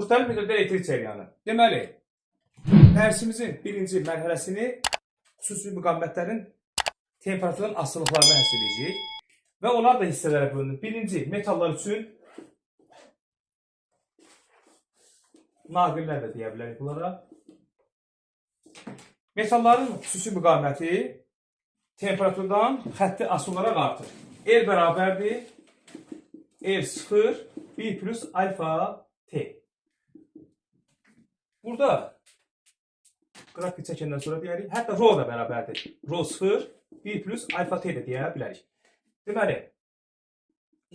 müxtəlif miqdarda elektrik cəryanı. Deməli, dərsimizin birinci mərhələsini xüsusi müqavimətlərin temperaturun asılıqlarına həsr edəcəyik. Və onlar da hissələrə bölünür. Birinci, metallar üçün naqillər də deyə bilərik bunlara. Metalların xüsusi müqaviməti temperaturdan xətti asılı olaraq artır. R bərabərdir R0 1 plus alfa T. Burada qrafik çəkəndən sonra deyərik, hətta rho da bərabərdir. Rho 0 1 plus alfa T də deyə bilərik. Deməli,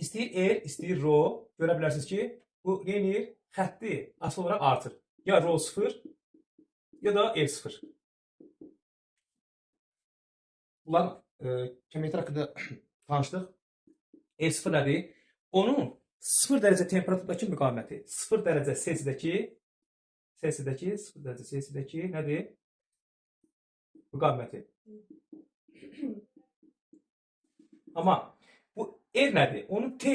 istəyir R, istəyir rho, görə bilərsiniz ki, bu yenir, xətti asılı olaraq artır. Ya rho 0, ya da R0. Bunlar kilometr haqqında tanışdıq. R0 nədir? Onun 0 dərəcə temperaturdakı müqaviməti, 0 dərəcə Celsiusdəki nədir? Müqaviməti. Amma bu R nədir? Onun T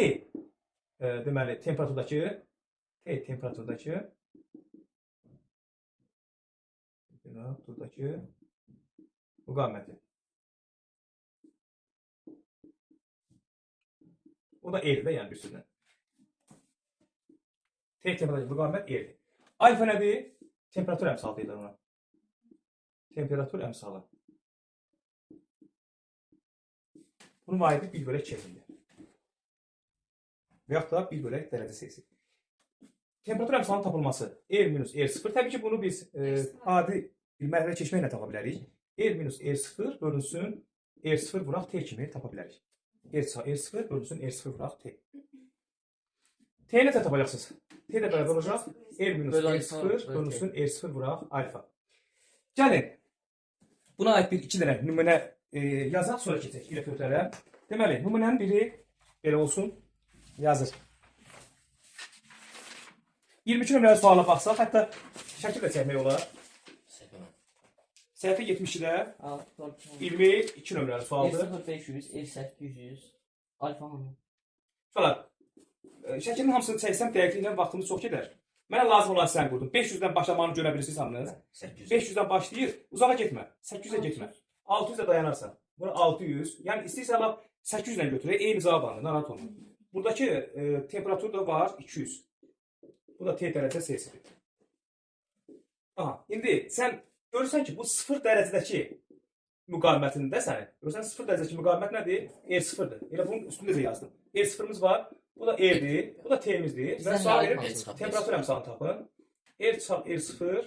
deməli temperaturdakı müqaviməti. O da R-də, yəni bir sözlə. T temperaturdakı müqavimət R-dir. Alfa nədir? Temperatur əmsalı deyirlər ona. Temperatur əmsalı. Bunun vahidi 1/2-dir. Və yaxud da 1 dərəcə Celsius. Temperatur əmsalının tapılması R minus R0. Təbii ki, bunu biz adi bir mərhələ keçməklə tapa bilərik. R minus R0 bölünsün R0 vuraq T kimi tapa bilərik. R0 bölünsün R0 vuraq T. T necə tapacaqsınız? T də bərabər olacaq. R minus R0 bölünsün R0 vuraq alfa. Gəlin, buna aid bir iki dənə nümunə yazaq, sonra keçək ilətörlərə. Deməli, nümunənin biri belə olsun, yazır. 22 nömrəli suala baxsaq, hətta şəkil də çəkmək olar. Səhifə 72-də 22 nömrəli sualdır. R0500, R800, alfa hanı? Falan. Şəkilin hamısını çəksəm dəqiqliklə vaxtımız çox gedər. Mənə lazım olan sən qurdum. 500-dən başlamanı görə bilirsiniz hamınız. 500-dən başlayır, uzağa getmə. 800-ə getmə. 600-ə dayanarsan. Bura 600. Yəni istəyirsən 800-lə götürək, eyni cavab alır, narahat olma. Buradakı temperatur da var 200. Bu da T dərəcə Celsius. Aha, indi sən görürsən ki, bu 0 dərəcədəki müqavimətində sənin. Görürsən 0 dərəcədəki müqavimət nədir? R0-dır. Elə bunun üstündə də yazdım. R0-ımız var. Bu da R-dir. Bu da T-imizdir. Və sual verib temperatur əmsalını tapın. R çarp R0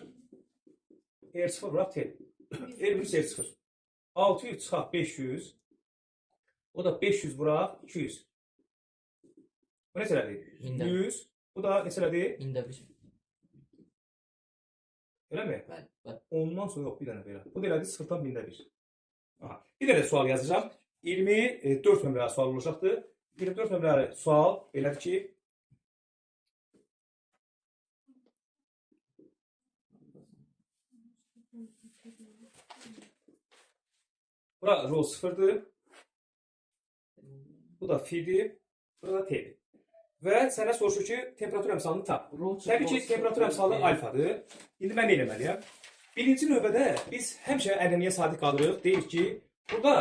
R0 vuraq T. R plus R0. 600 çarp 500. O da 500 vuraq 200. Bu neçələdir? 100. Bu da neçələdir? 1000-də 1. Elə mi? Bəli. Ondan sonra yox, bir dənə belə. Bu da elədir 0-dan 1000-də 1. Aha. Bir dənə sual yazacağım. 24 nömrəli sual olacaqdır. 24 nömrəli sual belədir ki, bura rho 0'dır. Bu da fi'dir. Burada da t'dir. Və sənə soruşur ki, temperatur əmsalını tap. Təbii ki, temperatur əmsalı alfadır. İndi mən nə eləməliyəm? Birinci növbədə biz həmişə ənənəyə sadiq qalırıq. Deyir ki, burada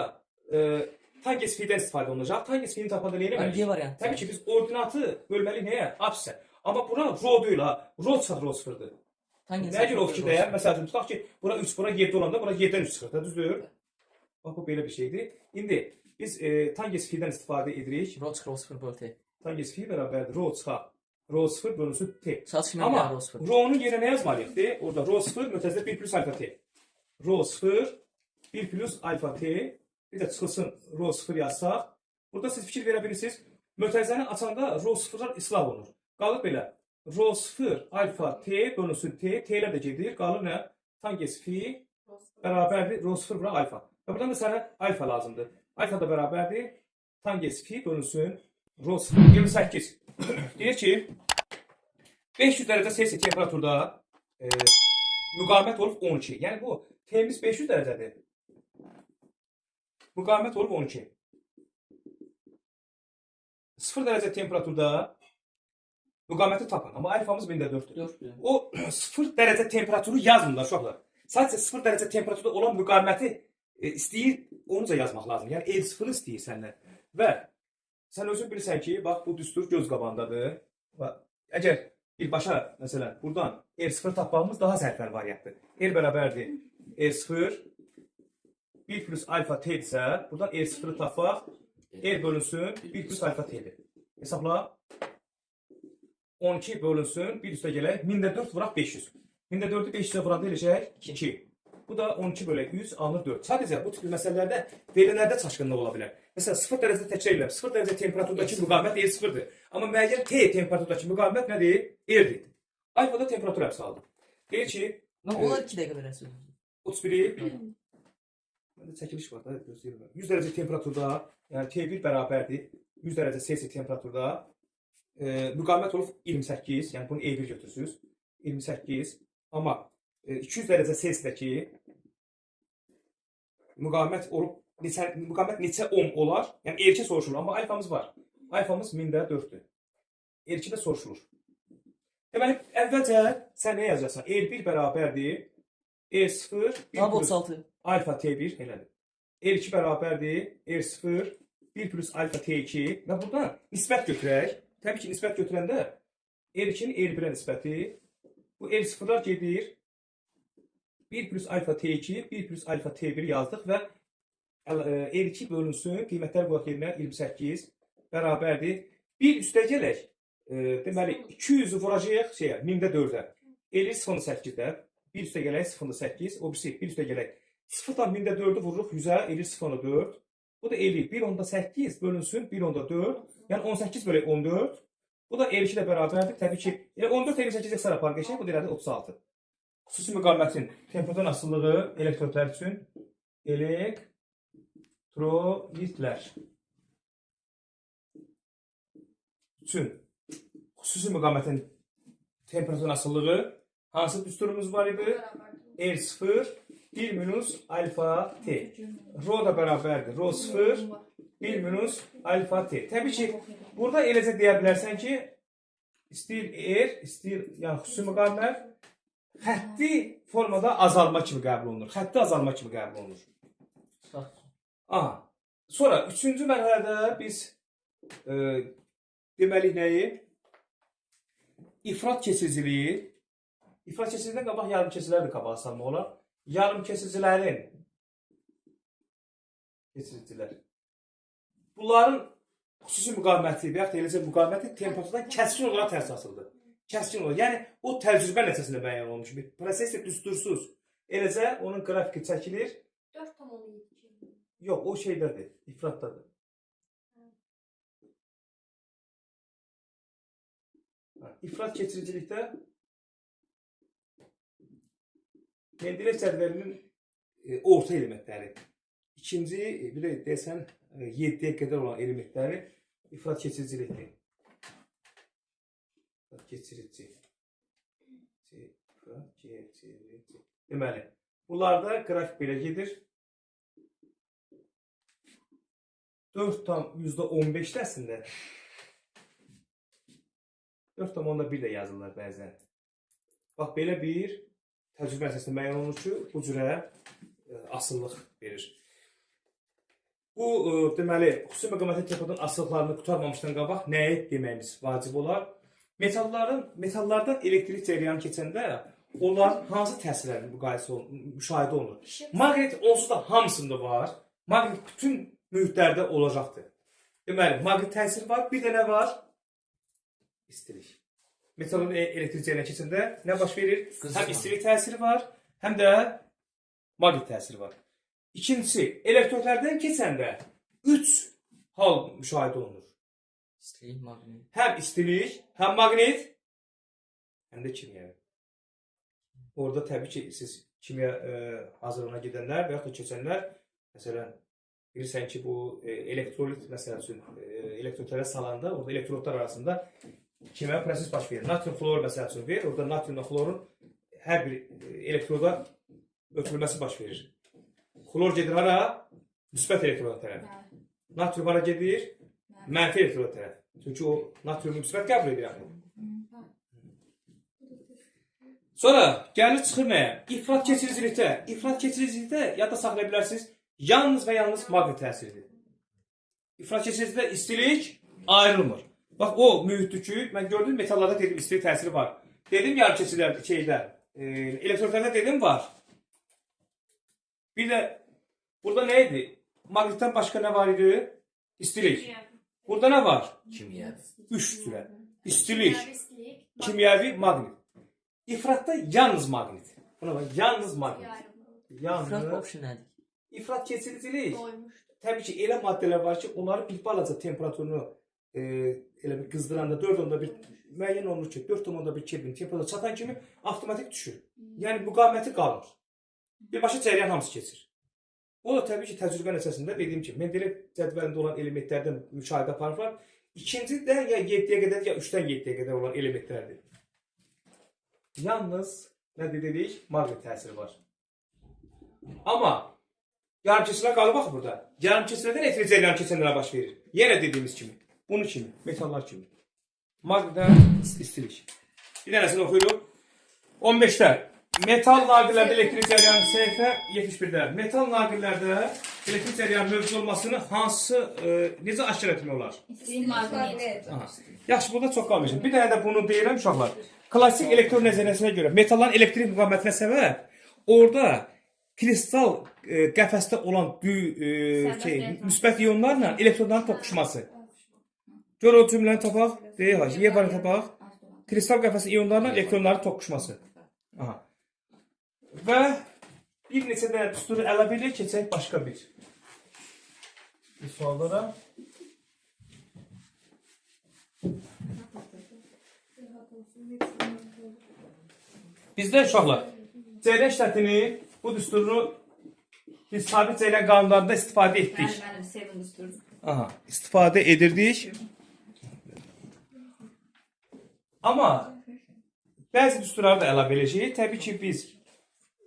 tangents fi'dən istifadə olunacaq. Tangents fi'ni tapanda nə eləməliyik? Təbii ki, biz ordinatı bölməliyik nəyə? Absisə. Amma bura rho deyil ha. Rho çıxır rho 0'dır. Nəyə görə o fikirdəyəm? Məsəl üçün, tutaq ki, bura 3, bura 7 olanda bura 7-dən 3 çıxır da, düzdür? Bax, bu belə bir şeydir. İndi biz tangents fi'dən istifadə edirik. Rho çıxır, Rho 0 böl T. Tangents fi bərabərdir rho çıxar. Rho 0 bölünsün T. Amma rho'nun yerinə nə yazmalıyıq? Orada rho 0 mütəzədə 1 plus alfa T. Rho 0 1 plus alfa T. Bir də çıxılsın rho 0 yazsaq. Burada siz fikir verə bilirsiniz. Mötərizəni açanda rho 0'lar islah olunur. Qalır belə. Rho 0 alfa T bölünsün T. T'lər də gedir. Qalır nə? Tangents fi bərabərdir rho 0 vura alfa. Və buradan da sənə alfa lazımdır. Alfa da bərabərdir. Tangents fi bölünsün rho 0. 28. Deyir ki, 500 dərəcə Celsius temperaturda müqavimət olub 12. Yəni bu T'miz 500 dərəcədir. Müqavimət olub 12. 0 dərəcə temperaturda Müqaməti tapın. Amma alfamız 1004-dür. 4'dür. O 0 dərəcə temperaturu yazmırlar uşaqlar. Sadəcə 0 dərəcə temperaturda olan müqaməti istəyir, onu da yazmaq lazım. Yəni L0 istəyir səndən. Və sən özün bilirsən ki, bax bu düstur göz qabağındadır. Və əgər birbaşa məsələn buradan L0 tapmağımız daha sərfəli variantdır. L bərabərdir L0 1 plus alfa t-dirsə, buradan L0 tapmaq L bölünsün 1 plus alfa t-dir. Hesabla 12 bölünsün 1 üstə gələk 1004 vuraq 500. 1004'ü 500'e vuranda eləcək 2. Bu da 12 bölü 100 alınır 4. Sadəcə bu tip məsələlərdə verilənlərdə çaşqınlıq ola bilər. Məsələn 0 dərəcədə təkrar edirəm. 0 dərəcə temperaturdakı müqavimət L0'dır. Amma müəyyən T temperaturdakı müqavimət nədir? L-dir. Alfada temperatur həbs aldı. Deyir ki, Onlar 2 dəqiqə verəsiz. 31'i məndə çəkiliş var da, gözləyirəm. 100 dərəcə temperaturda, yəni T1 bərabərdir 100 dərəcə Celsius temperaturda müqavimət olub 28, yəni bunu E1 götürürsünüz. 28. Amma 200 dərəcə Celsiusdəki müqavimət olub müqavimət neçə ohm olar? Yəni erkə soruşulur, amma alfamız var. Alfamız 1004'dür. Erkədə soruşulur. Deməli, əvvəlcə sən nə yazacaqsan? L1 bərabərdir E0 1 plus 36. alfa T1 elədir. L2 bərabərdir E0 1 plus alfa T2 və buradan nisbət götürək. Təbii ki, nisbət götürəndə L2'nin L1'ə nisbəti bu L0'lar gedir. 1 plus alfa T2, 1 plus alfa T1 yazdıq və L2 bölünsün, qiymətlər qoyaq yerinə 28 bərabərdir. 1 üstə gələk, deməli 200'ü vuracaq 1004'ə. L 0.8'də, 1 üstə gələk 0.8, o birisi 1 üstə gələk 0'dan 1004'ü vururuq 100'ə, L 0.4. Bu da L 1.8 bölünsün 1.4, yəni 18 bölü 14. Bu da L2 ilə bərabərdir. Təbii ki, 14 58 əksər apar geçək, bu da 36. Xüsusi müqavimətin temperaturun asılılığı elektrotlər üçün elektrolitlər üçün xüsusi müqavimətin temperaturun asılılığı hansı düsturumuz var idi? L0 1 minus alfa t. Rho da bərabərdir. Rho 0 1 minus alfa t. Təbii ki, burada eləcə deyə bilərsən ki, istəyir istəyir yəni xüsusi müqavimət xətti formada azalma kimi qəbul olunur. Xətti azalma kimi qəbul olunur. Aha. Sonra 3-cü mərhələdə biz deməliyik nəyi? İfrat keçiriciliyi. İfrat keçiriciliyindən qabaq yarım keçiricilər də qabağa salmaq olar. Yarım keçiricilərin bunların xüsusi müqaviməti və yaxud da eləcə müqaviməti temperaturdan kəskin olaraq tərs asılıdır. Kəskin olaraq. Yəni o təcrübə nəticəsində müəyyən olmuş bir proses də düstursuz. Eləcə onun qrafiki çəkilir. 4,2. Yox, o şeydədir, ifratdadır. İfrat keçiricilikdə Mendeleyev cədvəlinin orta elementləri. İkinci, bir də desən 7'ye qədər olan elementləri ifrat keçiricilikdir. İfrat keçirici. Deməli, bunlarda qrafik belə gedir. 4,15 əslində 4,1 də yazırlar bəzən. Bax, belə bir təcrübə əsasında müəyyən olunur ki, bu cürə asıllıq verir. Bu, deməli, xüsusi müqavimətin temperaturun asıllıqlarını qutarmamışdan qabaq nəyi deməyimiz vacib olar? Metallardan elektrik cəryanı keçəndə onların hansı təsirləri müşahidə olunur? Maqnit onsuz da hamısında var. Maqnit bütün mühitlərdə olacaqdır. Deməli, maqnit təsiri var, bir də nə var? İstilik. Metalın elektrik cəryanı keçəndə nə baş verir? Həm istilik təsiri var, həm də maqnit təsiri var. İkincisi, elektrotlərdən keçəndə 3 hal müşahidə olunur. İstilik, maqnit. Həm istilik, həm maqnit, həm də kimya. Orada təbii ki, siz kimya hazırlığına gedənlər və yaxud da keçənlər, məsələn, bilirsən ki, bu elektrolit məsələ üçün elektrotlərə salanda, orada elektrotlar arasında kimya proses baş verir. Natrium xlor məsələ üçün verir, orada natriumla xlorun hər bir elektroda ötürülməsi baş verir. Xlor gedir hara? Müsbət elektroda tərəf. Natrium hara gedir? Mənfi elektroda tərəf. Çünki o natriumu müsbət qəbul edir. Sonra gəlir çıxır nəyə? İfrat keçiricilikdə. İfrat keçiricilikdə yadda saxlaya bilərsiniz. Yalnız və yalnız maqnit təsiridir. İfrat keçiricilikdə istilik ayrılmır. Bax o mühitdir ki, mən gördüm metallarda dedim istilik təsiri var. Dedim yarı keçiricilərdə şeydə, elektrodlarda dedim var. Bir də burada nə idi? Maqnitdən başqa nə var idi? İstilik. Burada nə var? Kimya. 3 türə. İstilik, Kimyəvi, kimyəvi, maqnit. İfratda yalnız maqnit. Buna bax, yalnız maqnit. Frat Yalnız. option nədir? İfrat keçiricilik. doymuşdu. Təbii ki, elə maddələr var ki, onları bir balaca temperaturunu elə bir qızdıranda 4.1 müəyyən olunur ki, 4.1 Kelvin temperatura çatan kimi avtomatik düşür. Yəni müqaviməti qalmır. Birbaşa cəryan hamısı keçir. O da təbii ki, təcrübə nəticəsində dediyim kimi, Mendeleyev cədvəlində olan elementlərdən müşahidə aparıblar. İkincidə ya 7-yə qədər, ya 3-dən 7-yə qədər olan elementlərdir. Yalnız, nə dedik, maqnit təsiri var. Amma yarımkeçirlər qalıb bax burada. Yarımkeçirlərdən elektrik cəryanı keçənlərə baş verir. Yenə dediyimiz kimi, bunun kimi, metallar kimi. Maqnitdən istilik. Bir dənəsini oxuyuruq. 15-də metal naqillərdə elektrik cəryanı səhifə 71-də. Metal naqillərdə elektrik cəryanı mövcud olmasını hansı, necə aşkar etmək olar? İstilik maqnit. Aha. Yaxşı, burada çox qalmayacaq. Bir dənə də bunu deyirəm uşaqlar. Klassik elektron nəzəriyyəsinə görə metalların elektrik müqavimətinə səbəb orada kristal qəfəsdə olan müsbət iyonlarla elektronların toqquşması. Gör o cümləni tapaq. Deyək ha, Y barını tapaq. Kristal qəfəsdə iyonlarla elektronların toqquşması. Aha. Və bir neçə dənə düsturu əlavə edək, keçək başqa bir suallara. Bizdə uşaqlar cəryan şərtini, bu düsturunu biz sabit cəryan qanunlarında istifadə etdik. Mənim sevim düsturdur. Aha, istifadə edirdik. Amma bəzi düsturları da əlavə edəcəyik. Təbii ki, biz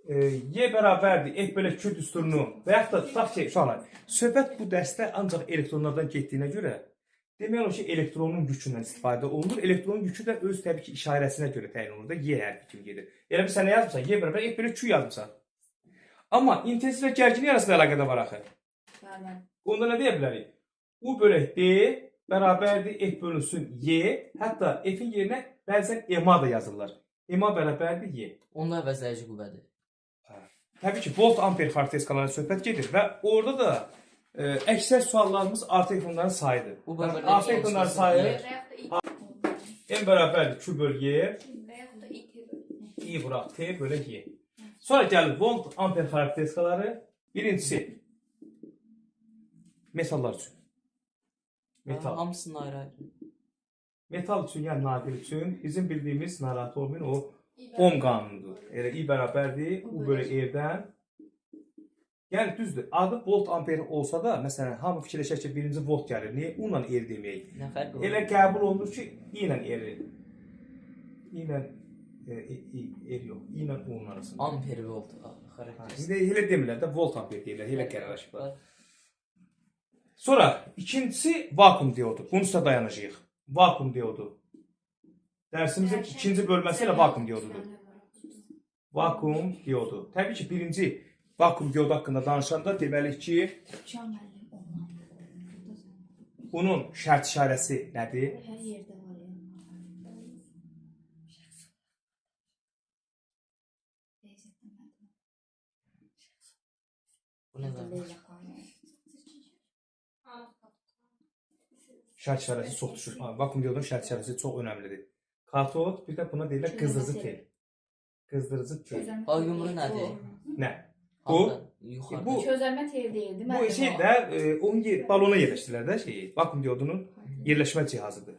Y bərabərdir, F bölü Q düsturunu və yaxud da tutaq ki, uşaqlar, söhbət bu dərsdə ancaq elektronlardan getdiyinə görə demək olar ki, elektronun yükündən istifadə olunur. Elektronun yükü də öz təbii ki, işarəsinə görə təyin olunur da, Y hərfi kimi gedir. Elə bir sən nə yazmısan? Y bərabər F bölü Q yazmısan. Amma intensiv və gərginlik arasında əlaqə də var axı. Onda nə deyə bilərik? U bölü D bərabərdir F bölünsün Y. Hətta F-in yerinə bəzən EMA da yazırlar. EMA bərabərdir Y. Onda əvəzləyici qüvvədir. Təbii ki, volt amper xarakteristikalarına söhbət gedir və orada da əksər suallarımız artı elektronların sayıdır. Bu bərabər Artı elektronların sayı Və yaxud da M bərabərdir Q bölü Y. və yaxud da İT. I vuraq T bölü Y. Sonra gəlir volt amper xarakteristikaları. Birincisi metallar üçün. Metal. Hamısının ayrı-ayrı. Metal üçün, yəni nadir üçün bizim bildiyimiz narahat olmayın o Ohm qanunudur. Elə I bərabərdir U bölü R-dən. Yəni düzdür. Adı volt amper olsa da, məsələn, hamı fikirləşər ki, birinci volt gəlir. Niyə? U ilə R demək. Nə fərq olur? Elə qəbul olunur ki, I ilə R. I ilə R yox. I ilə U-nun arasında. Amper volt xarakteristik. İndi elə demirlər də volt amper deyirlər. Elə qərarlaşıblar. Sonra ikincisi vakuum diodu. Bunun üstə dayanacağıq. Vakuum diodu. Dərsimizin ikinci bölməsi ilə vakuum diodudur. Vakuum diodu. Təbii ki, birinci vakuum diodu haqqında danışanda deməliyik ki, bunun şərt işarəsi nədir? Hər yerdə var ya. Bu nə zaman? Şərt işarəsi çox düşür. Vakuum diodunun şərt işarəsi çox önəmlidir. Katod, bir də buna deyirlər qızdırıcı tel. Qızdırıcı tel. O yumru nədir? Nə? Bu, Yuxarıda. bu Çözəlmə tel deyildi. bu şey də onun balona yerləşdirirlər də şeyi. Vakuum diodunun yerləşmə cihazıdır.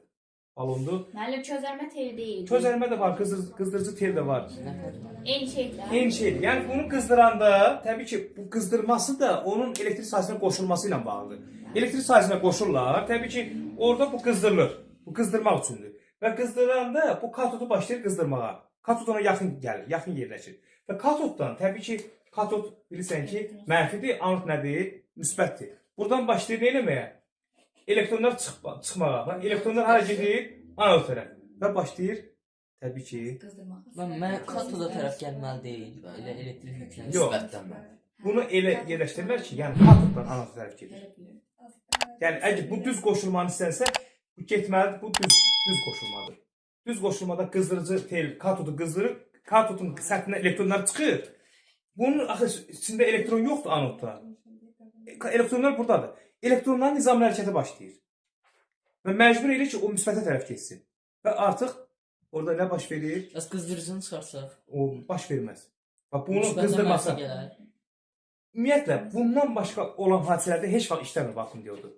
Balondur. Müəllim çözəlmə tel deyildi. Çözəlmə də var, qızdırıcı tel də var. Nə fərq var? Eyni şeydir. Eyni şeydir. Yəni bunu qızdıranda, təbii ki, bu qızdırması da onun elektrik sahəsinə qoşulması ilə bağlıdır. Elektrik sahəsinə qoşurlar, təbii ki, orada bu qızdırılır. Bu qızdırmaq üçündür. Və qızdıranda bu katodu başlayır qızdırmağa. Katod ona yaxın gəlir, yaxın yerləşir. Və katoddan təbii ki, katod bilirsən ki, mənfidir, anod nədir? Müsbətdir. Buradan başlayır nə eləməyə? Elektronlar çıxmağa. Elektronlar hara gedir? Anod tərəf. Və başlayır Təbii ki. Mən katoda tərəf gəlməli deyil. Elə elektrik yüklənir. Yox. Nisbətdən mən. Bunu elə yerləşdirmək ki, yəni katoddan anot tərəf gedir. Yəni əgər bu düz qoşulmanı istənsə, bu getməlidir, bu düz qoşulmadır. Düz qoşulmada qızdırıcı tel katodu qızdırır, katodun səthindən elektronlar çıxır. Bunun axı içində elektron yoxdur anodda. Elektronlar buradadır. Elektronların nizami hərəkəti başlayır. Və məcbur edir ki, o müsbətə tərəf getsin. Və artıq orada nə baş verir? Bəs qızdırıcını çıxarsaq? O baş verməz. Və bunu Müsbətdən qızdırmasa, mənfi gələr. ümumiyyətlə, bundan başqa olan hadisələrdə heç vaxt işləmir vakuum diodu.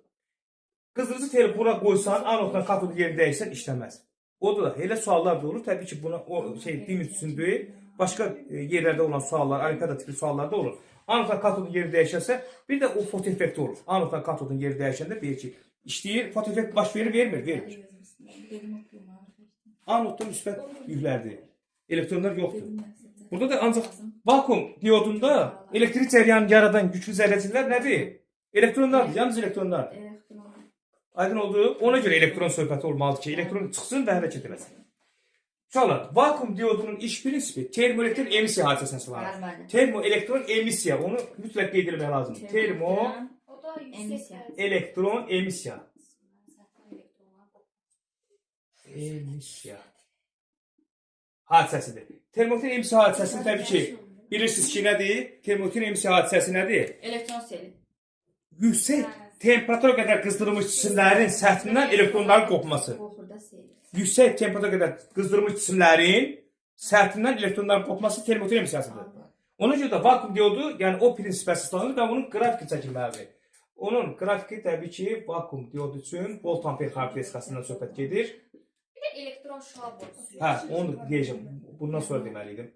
Qızdırıcı teli bura qoysan, anodla katodu yeri dəyişsən işləməz. Orada da elə suallar da olur. Təbii ki, buna o dim üçün deyil, başqa yerlərdə olan suallar, olimpiada tipli suallar da olur. Anodla katodun yeri dəyişərsə, bir də o fotoeffekti olur. Anodla katodun yeri dəyişəndə deyir ki, işləyir, fotoeffekt baş verir, vermir, vermir. Anodda müsbət yüklərdir. Elektronlar yoxdur. Burada da ancaq vakuum diodunda elektrik cəryanını yaradan güclü zərrəciklər nədir? Elektronlardır, yalnız elektronlardır. Aydın oldu. Ona görə elektron söhbəti olmalıdır ki, elektron çıxsın və hərəkət eləsin. Uşaqlar, vakuum diodunun iş prinsipi termoelektron emissiya hadisəsinə əsaslanır. Termoelektron emissiya, onu mütləq qeyd etmək lazımdır. Termoelektron emissiya. Emissiya hadisəsidir. Termoelektron emissiya hadisəsini təbii ki, bilirsiniz ki, nədir? Termoelektron emissiya hadisəsi nədir? Elektron seli. Yüksək temperatura qədər qızdırılmış cisimlərin səthindən elektronların qopması. Yüksək temperatura qədər qızdırılmış cisimlərin səthindən elektronların qopması termoelektron emissiyasıdır. Ona görə də vakuum diodu, yəni o prinsipə əsaslanır və bunun qrafiki çəkilməlidir. Onun qrafiki təbii ki, vakuum diodu üçün volt amper xarakteristikasından söhbət gedir. Bir də elektron şüa borusu. Hə, onu deyəcəm. Bundan sonra deməliydim.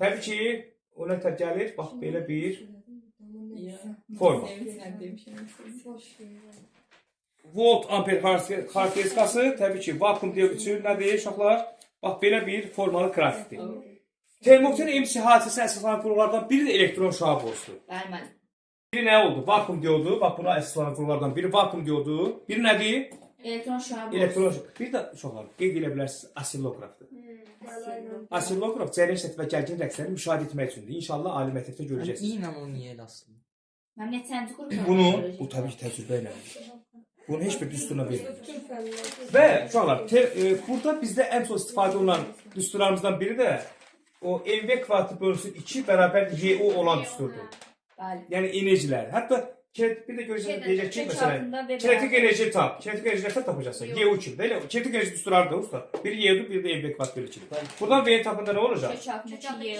Təbii ki, o nə tər gəlir? Bax, belə bir forma. Volt amper xarakteristikası təbii ki, vakuum diodu üçün nədir uşaqlar? Bax, belə bir formalı qrafikdir. Termoelektron emissiya hadisəsinə əsaslanan qurğulardan biri də elektron şüa borusudur. Bəli. Biri nə oldu? Vakuum diodu. Bax, buna əsaslanan qurğulardan biri vakuum diodu. Biri nədir? Elektron şüa borusu. Elektron şüa. Bir də uşaqlar, qeyd edə bilərsiniz, asilloqrafdır. Asilloqraf cərəyan şiddəti və gərgin rəqsləri müşahidə etmək üçündür. İnşallah ali məktəbdə görəcəksiniz. İynə onu niyə elə aslında? Mən neçənci qrup? Bu təbii ki, təcrübə ilə. Bunu heç bir düsturuna vermir. Və uşaqlar, burada bizdə ən çox istifadə olunan düsturlarımızdan biri də o MV kvadratı bölünsün 2 bərabər YO olan düsturdur. Bəli. Yəni enerjilər. Hətta bir də görəcəksiniz, deyəcək ki, məsələn, kinetik enerji tap. Kinetik enerji nəsə tapacaqsan? YO kimi. Elə kinetik enerji düsturlardır usta. Biri YO-dur, biri də MV kvadrat bölü 2. Buradan V tapında nə olacaq?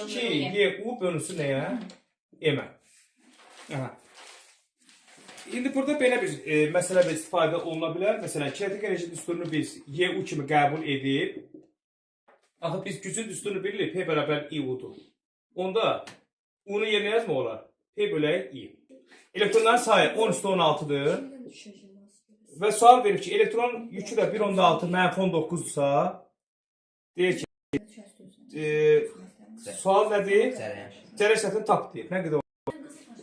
2 YO bölünsün nəyə? M-ə. Aha. İndi burada belə bir məsələ və istifadə oluna bilər. Məsələn, kinetik enerji düsturunu biz YU kimi qəbul edib, axı biz gücün düsturunu bilirik, P bərabər IU-dur. Onda U-nu yerinə yazma olar? P bölək I. Elektronların sayı 10 üstü 16-dır. Və sual verir ki, elektron yükü də 1.6 mənfi 19-dursa, deyir ki, sual nədir? Cərəyan şiddətini tap deyir. Nə qədər olur?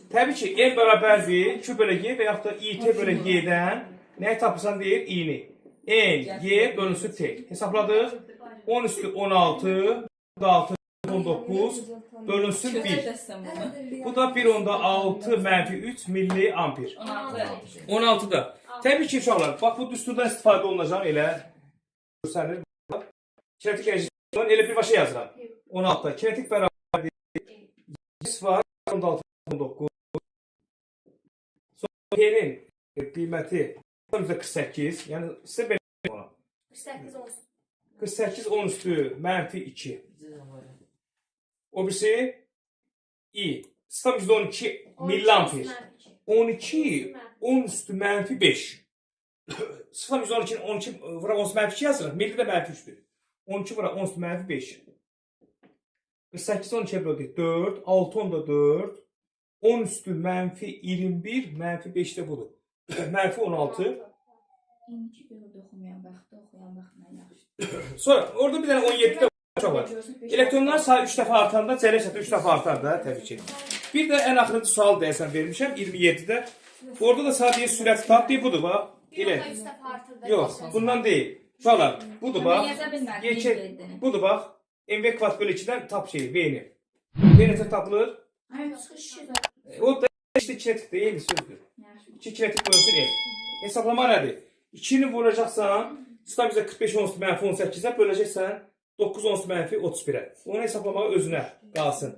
Təbii ki, M bərabərdir, Q bölü Y və yaxud da IT bölü Y-dən nəyi tapırsan deyir? I-ni. N, Y bölünsün T. Hesabladıq. 10 üstü 16, 19 bölünsün 1. Bu da 1.6 mənfi 3 milli amper. 16-da. Təbii ki, uşaqlar, bax bu düsturdan istifadə olunacaq elə. Göstərilir. Kinetik enerji elə birbaşa yazıram. 16-da. Kinetik bərabərdir. Y var, 16.19. P-nin qiyməti 48, yəni sizə belə ona. 48 10 üstü mənfi 2. O birisi I. Sistem %12 millamper. 12 10 üstü mənfi 5. Sistem %12 12 vura 10 mənfi 2 yazırıq. Milli də mənfi 3'dür. 12 vura 10 üstü mənfi 5. 48 12'ye böldük 4. 6 10 da 4. 10 üstü mənfi 21, mənfi 5 də budur. Mənfi 16. Sonra orada bir dənə 17 də var. Elektronlar sayı 3 dəfə artanda cərəyan şiddəti 3 dəfə artar da təbii ki. Bir də ən axırıncı sual deyəsən vermişəm 27-də. Orada da sadəcə sürət tap deyil, budur bax. Elə. Yox, bundan deyil. Uşaqlar, budur bax. Budur bax. MV kvadrat bölü 2'dən tap şeyi, V-ni. V necə tapılır? Ay, çıxış O da işte kinetik değil, sözdür. 2 kinetik bölünsün M. Hesablama nədir? 2-ni vuracaqsan, stab bizə 45 onsuz mənfi 18-ə böləcəksən 9 onsuz mənfi 31-ə. Onu hesablamağa özünə qalsın.